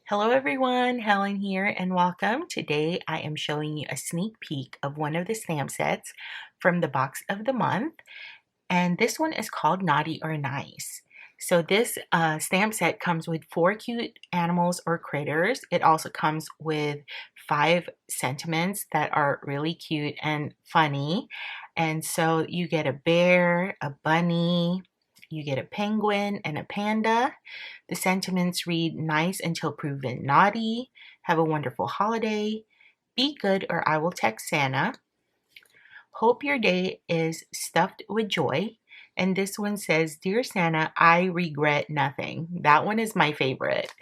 Hello everyone, Helen here and welcome. Today I am showing you a sneak peek of one of the stamp sets from the box of the month, and this one is called Naughty or Nice. So this stamp set comes with 4 cute animals or critters. It also comes with 5 sentiments that are really cute and funny. And so you get a bear, a bunny, you get a penguin and a panda. The sentiments read nice until proven naughty, have a wonderful holiday, be good or I will text Santa, hope your day is stuffed with joy. And this one says, Dear Santa, I regret nothing. That one is my favorite.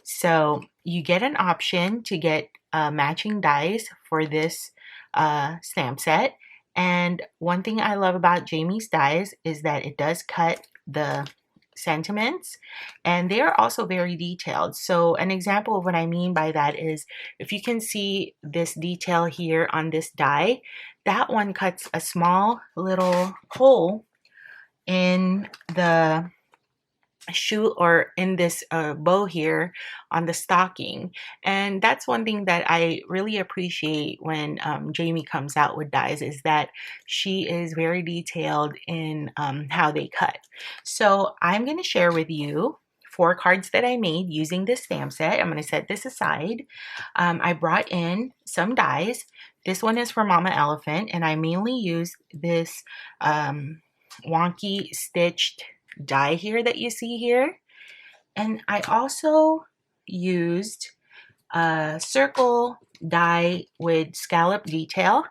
So you get an option to get matching dies for this stamp set. And one thing I love about Jamie's dies is that it does cut the sentiments, and they are also very detailed. So an example of what I mean by that is if you can see this detail here on this die, that one cuts a small little hole in the shoe or in this bow here on the stocking. And that's one thing that I really appreciate when Jamie comes out with dies, is that she is very detailed in how they cut. So I'm going to share with you 4 cards that I made using this stamp set. I'm going to set this aside. I brought in some dies. This one is for Mama Elephant, and I mainly used this wonky stitched die here that you see here. And I also used a circle die with scallop detail.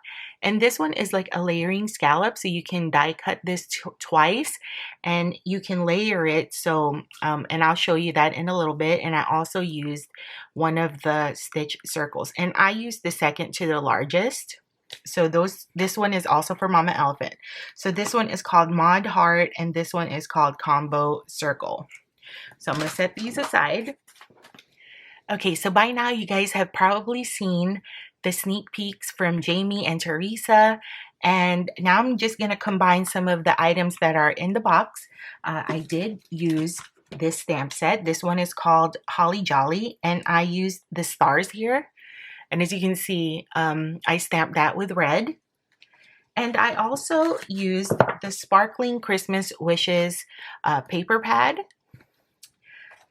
And this one is like a layering scallop, so you can die cut this twice and you can layer it. So, and I'll show you that in a little bit. And I also used one of the stitch circles, and I used the second to the largest. So this one is also for Mama Elephant. So this one is called Mod Heart, and this one is called Combo Circle. So I'm going to set these aside. Okay, so by now you guys have probably seen the sneak peeks from Jamie and Teresa, and now I'm just going to combine some of the items that are in the box. I did use this stamp set. This one is called Holly Jolly, and I used the stars here. And as you can see, I stamped that with red. And I also used the Sparkling Christmas Wishes paper pad.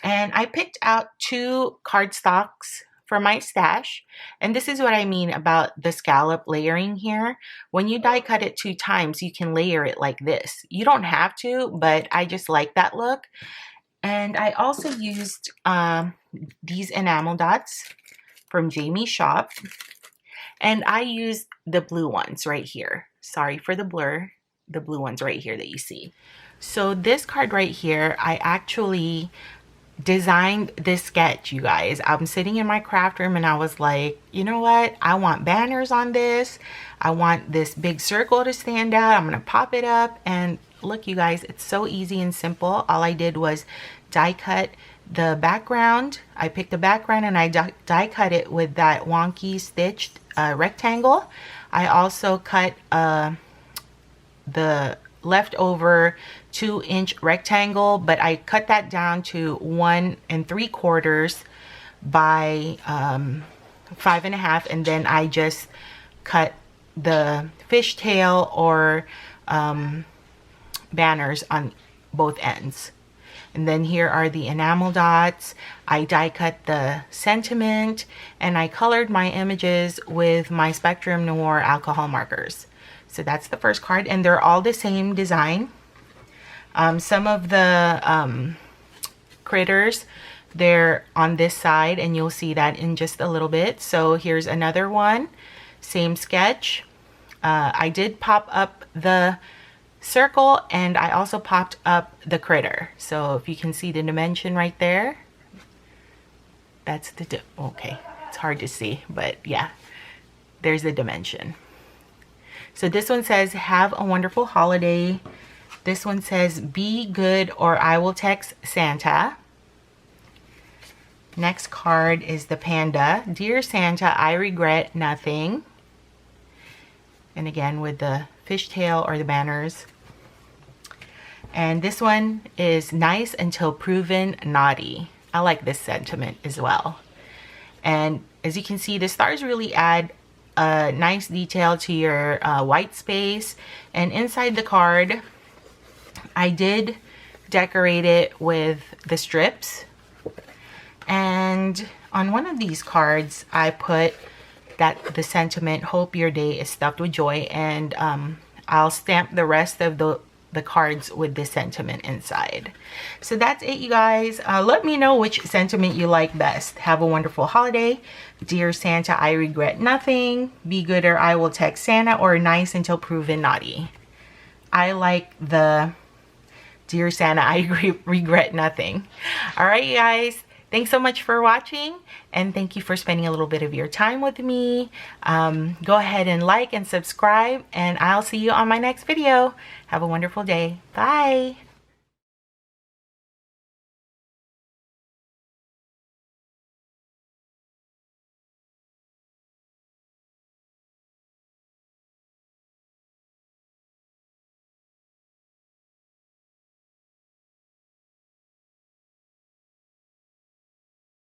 And I picked out 2 cardstocks for my stash. And this is what I mean about the scallop layering here. When you die cut it 2 times, you can layer it like this. You don't have to, but I just like that look. And I also used these enamel dots from Jamie's shop, and I used the blue ones right here. Sorry for the blur, the blue ones right here that you see. So this card right here, I actually designed this sketch, you guys. I'm sitting in my craft room and I was like, you know what? I want banners on this. I want this big circle to stand out. I'm gonna pop it up, and look, you guys, it's so easy and simple. All I did was die cut the background. I picked the background and I die cut it with that wonky stitched rectangle. I also cut the leftover 2-inch rectangle, but I cut that down to 1 3/4 by 5 1/2, and then I just cut the fishtail or banners on both ends. And then here are the enamel dots. I die cut the sentiment, and I colored my images with my Spectrum Noir alcohol markers. So that's the first card, and they're all the same design. Some of the critters, they're on this side, and you'll see that in just a little bit. So here's another one, same sketch. I did pop up the circle, and I also popped up the critter. So if you can see the dimension right there, that's the okay, it's hard to see, but yeah, there's the dimension. So this one says, have a wonderful holiday. This one says, be good or I will text Santa. Next card is the panda. Dear Santa, I regret nothing. And again with the fishtail or the banners. And this one is nice until proven naughty. I like this sentiment as well. And as you can see, the stars really add a nice detail to your white space. And inside the card, I did decorate it with the strips. And on one of these cards, I put that the sentiment, hope your day is stuffed with joy, and I'll stamp the rest of the cards with this sentiment inside. So that's it, you guys. Let me know which sentiment you like best. Have a wonderful holiday. Dear Santa, I regret nothing. Be good or I will text Santa, or nice until proven naughty. I like the Dear Santa, I regret nothing. All right, you guys. Thanks so much for watching, and thank you for spending a little bit of your time with me. Go ahead and like and subscribe, and I'll see you on my next video. Have a wonderful day. Bye.